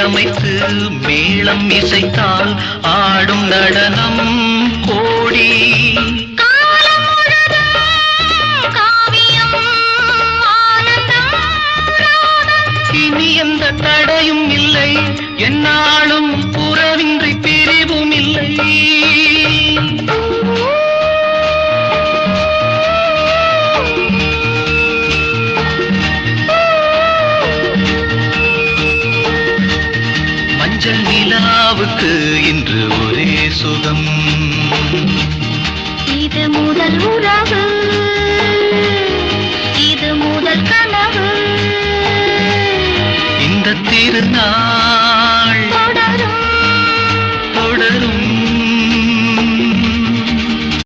அமைத்து மேளம் இசைத்தால் ஆடும் நடனம் கோடி இனி எந்த தடையும் இல்லை என்னாலும் புறவின்றி பிரிவும் இல்லை மஞ்சள் நிலாவுக்கு இன்று ஒரே சுகம் இது முதல் உறவு இது முதல் கனவு இந்த திருநாள்